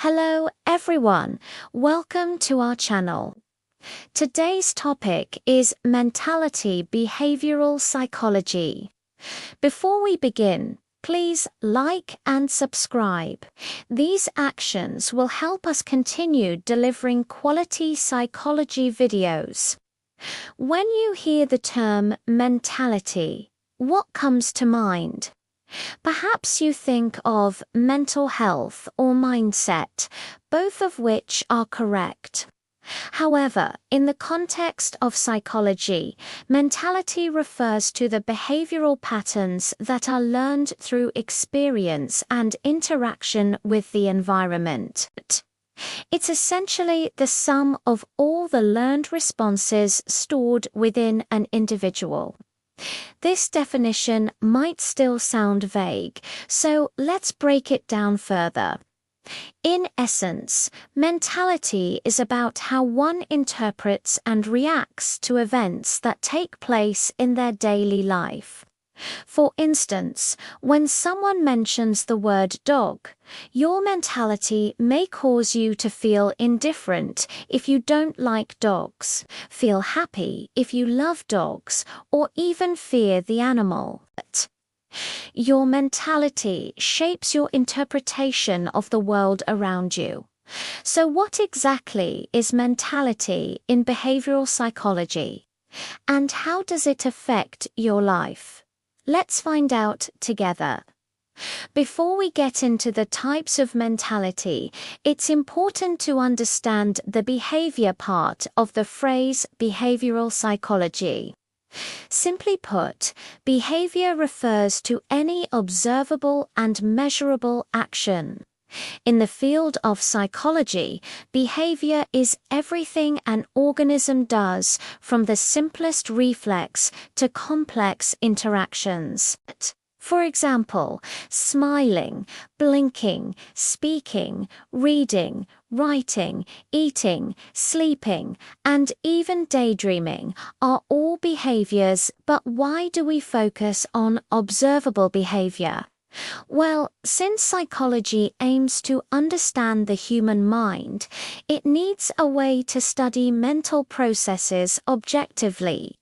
Hello everyone, welcome to our channel. Today's topic is mentality behavioral psychology. Before we begin, please like and subscribe. These actions will help us continue delivering quality psychology videos. When you hear the term mentality, what comes to mind? Perhaps you think of mental health or mindset, both of which are correct. However, in the context of psychology, mentality refers to the behavioral patterns that are learned through experience and interaction with the environment. It's essentially the sum of all the learned responses stored within an individual. This definition might still sound vague, so let's break it down further. In essence, mentality is about how one interprets and reacts to events that take place in their daily life. For instance, when someone mentions the word dog, your mentality may cause you to feel indifferent if you don't like dogs, feel happy if you love dogs, or even fear the animal. Your mentality shapes your interpretation of the world around you. So what exactly is mentality in behavioral psychology? And how does it affect your life? Let's find out together. Before we get into the types of mentality, it's important to understand the behavior part of the phrase behavioral psychology. Simply put, behavior refers to any observable and measurable action. In the field of psychology, behavior is everything an organism does, from the simplest reflex to complex interactions. For example, smiling, blinking, speaking, reading, writing, eating, sleeping, and even daydreaming are all behaviors, but why do we focus on observable behavior? Well, since psychology aims to understand the human mind, it needs a way to study mental processes objectively.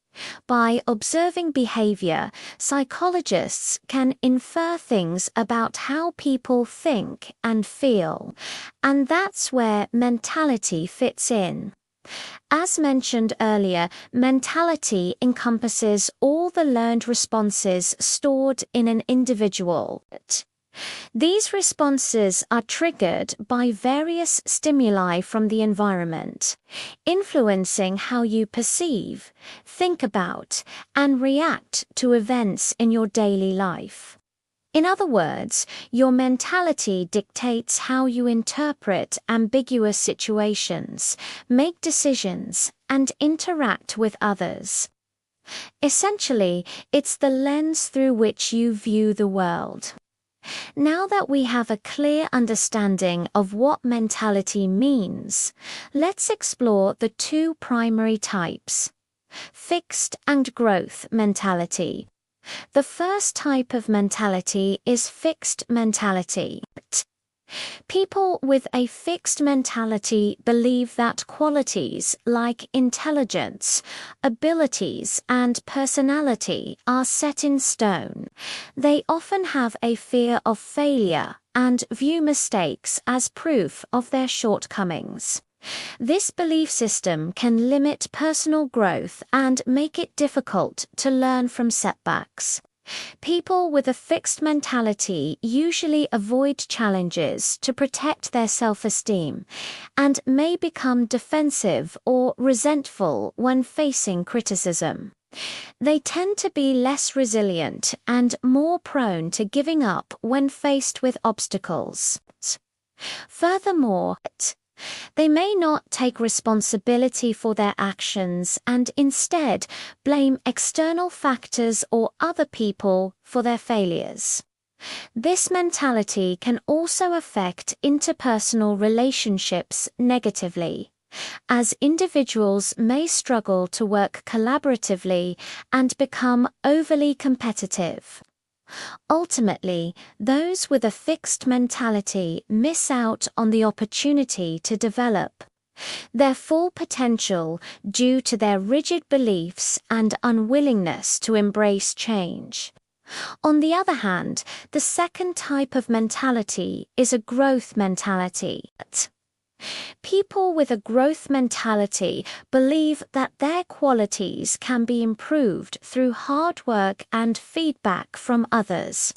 By observing behavior, psychologists can infer things about how people think and feel, and that's where mentality fits in. As mentioned earlier, mentality encompasses all the learned responses stored in an individual. These responses are triggered by various stimuli from the environment, influencing how you perceive, think about, and react to events in your daily life. In other words, your mentality dictates how you interpret ambiguous situations, make decisions, and interact with others. Essentially, it's the lens through which you view the world. Now that we have a clear understanding of what mentality means, let's explore the two primary types: fixed and growth mentality. The first type of mentality is fixed mentality. People with a fixed mentality believe that qualities like intelligence, abilities, and personality are set in stone. They often have a fear of failure and view mistakes as proof of their shortcomings. This belief system can limit personal growth and make it difficult to learn from setbacks. People with a fixed mentality usually avoid challenges to protect their self-esteem and may become defensive or resentful when facing criticism. They tend to be less resilient and more prone to giving up when faced with obstacles. Furthermore, they may not take responsibility for their actions and instead blame external factors or other people for their failures. This mentality can also affect interpersonal relationships negatively, as individuals may struggle to work collaboratively and become overly competitive. Ultimately, those with a fixed mentality miss out on the opportunity to develop their full potential due to their rigid beliefs and unwillingness to embrace change. On the other hand, the second type of mentality is a growth mentality. People with a growth mentality believe that their qualities can be improved through hard work and feedback from others.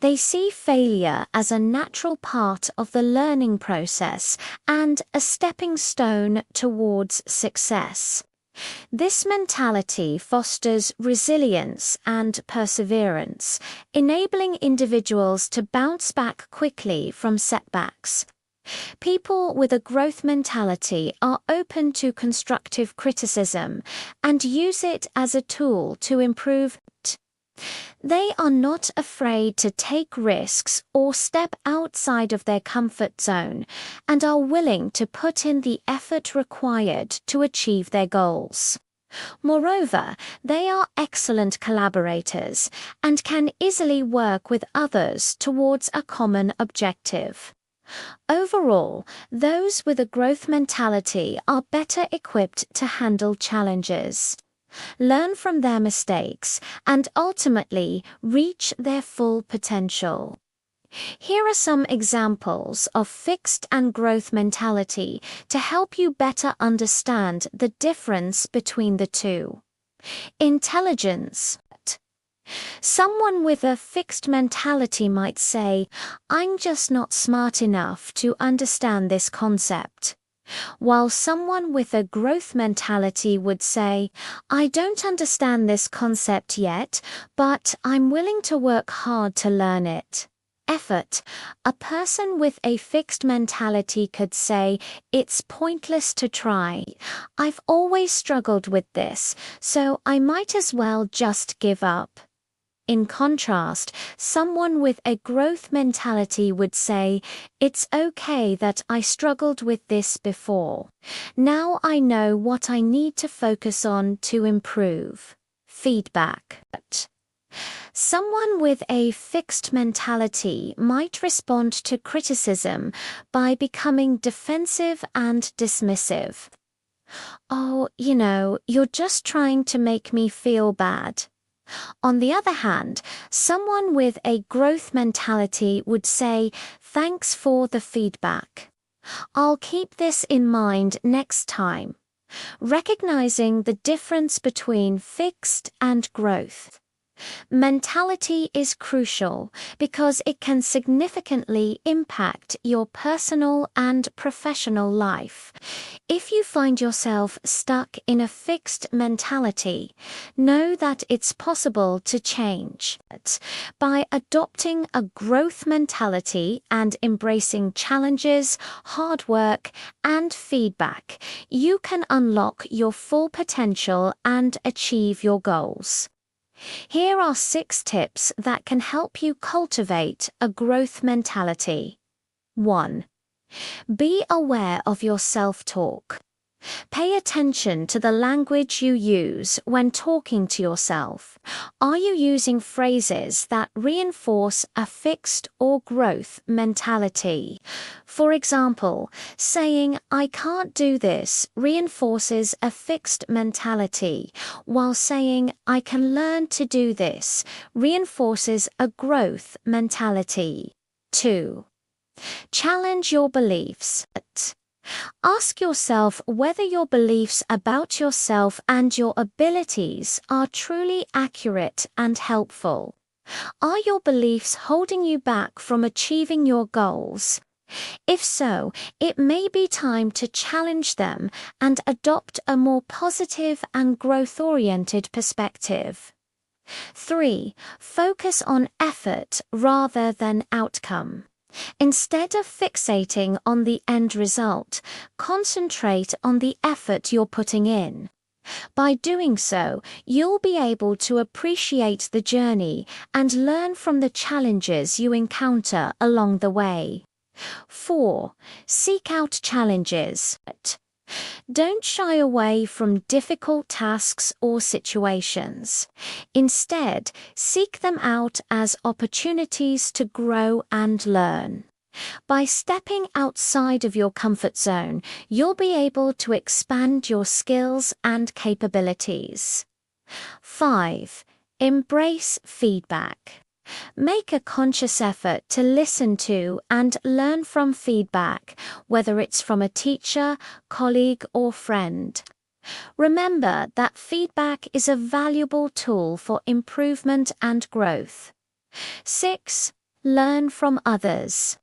They see failure as a natural part of the learning process and a stepping stone towards success. This mentality fosters resilience and perseverance, enabling individuals to bounce back quickly from setbacks. People with a growth mentality are open to constructive criticism and use it as a tool to improve. They are not afraid to take risks or step outside of their comfort zone and are willing to put in the effort required to achieve their goals. Moreover, they are excellent collaborators and can easily work with others towards a common objective. Overall, those with a growth mentality are better equipped to handle challenges, learn from their mistakes, and ultimately reach their full potential. Here are some examples of fixed and growth mentality to help you better understand the difference between the two. Intelligence. Someone with a fixed mentality might say, "I'm just not smart enough to understand this concept." While someone with a growth mentality would say, "I don't understand this concept yet, but I'm willing to work hard to learn it." Effort. A person with a fixed mentality could say, "It's pointless to try. I've always struggled with this, so I might as well just give up." In contrast, someone with a growth mentality would say, "It's okay that I struggled with this before. Now I know what I need to focus on to improve." Feedback. Someone with a fixed mentality might respond to criticism by becoming defensive and dismissive. "Oh, you're just trying to make me feel bad." On the other hand, someone with a growth mentality would say, "Thanks for the feedback. I'll keep this in mind next time." Recognizing the difference between fixed and growth mentality is crucial because it can significantly impact your personal and professional life. If you find yourself stuck in a fixed mentality, know that it's possible to change. By adopting a growth mentality and embracing challenges, hard work, and feedback, you can unlock your full potential and achieve your goals. Here are 6 tips that can help you cultivate a growth mentality. 1. Be aware of your self-talk. Pay attention to the language you use when talking to yourself. Are you using phrases that reinforce a fixed or growth mentality? For example, saying, "I can't do this," reinforces a fixed mentality, while saying, "I can learn to do this," reinforces a growth mentality. 2. Challenge your beliefs. Ask yourself whether your beliefs about yourself and your abilities are truly accurate and helpful. Are your beliefs holding you back from achieving your goals? If so, it may be time to challenge them and adopt a more positive and growth-oriented perspective. 3. Focus on effort rather than outcome. Instead of fixating on the end result, concentrate on the effort you're putting in. By doing so, you'll be able to appreciate the journey and learn from the challenges you encounter along the way. 4. Seek out challenges. Don't shy away from difficult tasks or situations. Instead, seek them out as opportunities to grow and learn. By stepping outside of your comfort zone, you'll be able to expand your skills and capabilities. 5. Embrace feedback. Make a conscious effort to listen to and learn from feedback, whether it's from a teacher, colleague, or friend. Remember that feedback is a valuable tool for improvement and growth. 6. Learn from others.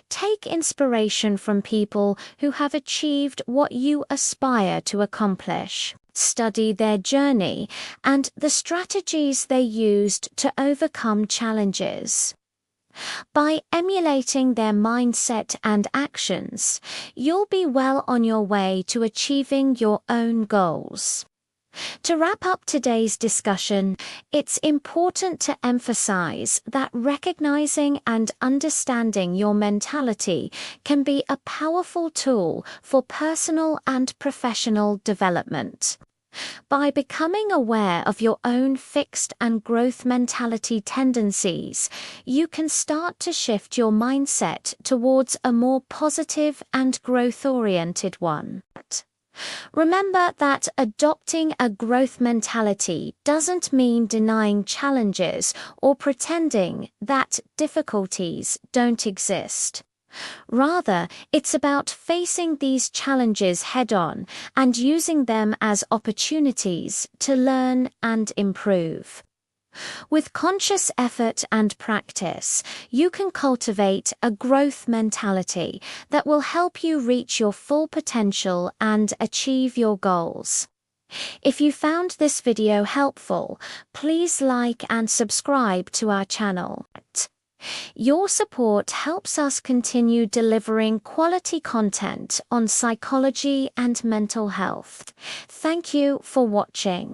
Take inspiration from people who have achieved what you aspire to accomplish. Study their journey and the strategies they used to overcome challenges. By emulating their mindset and actions, you'll be well on your way to achieving your own goals. To wrap up today's discussion, it's important to emphasize that recognizing and understanding your mentality can be a powerful tool for personal and professional development. By becoming aware of your own fixed and growth mentality tendencies, you can start to shift your mindset towards a more positive and growth-oriented one. Remember that adopting a growth mentality doesn't mean denying challenges or pretending that difficulties don't exist. Rather, it's about facing these challenges head-on and using them as opportunities to learn and improve. With conscious effort and practice, you can cultivate a growth mentality that will help you reach your full potential and achieve your goals. If you found this video helpful, please like and subscribe to our channel. Your support helps us continue delivering quality content on psychology and mental health. Thank you for watching.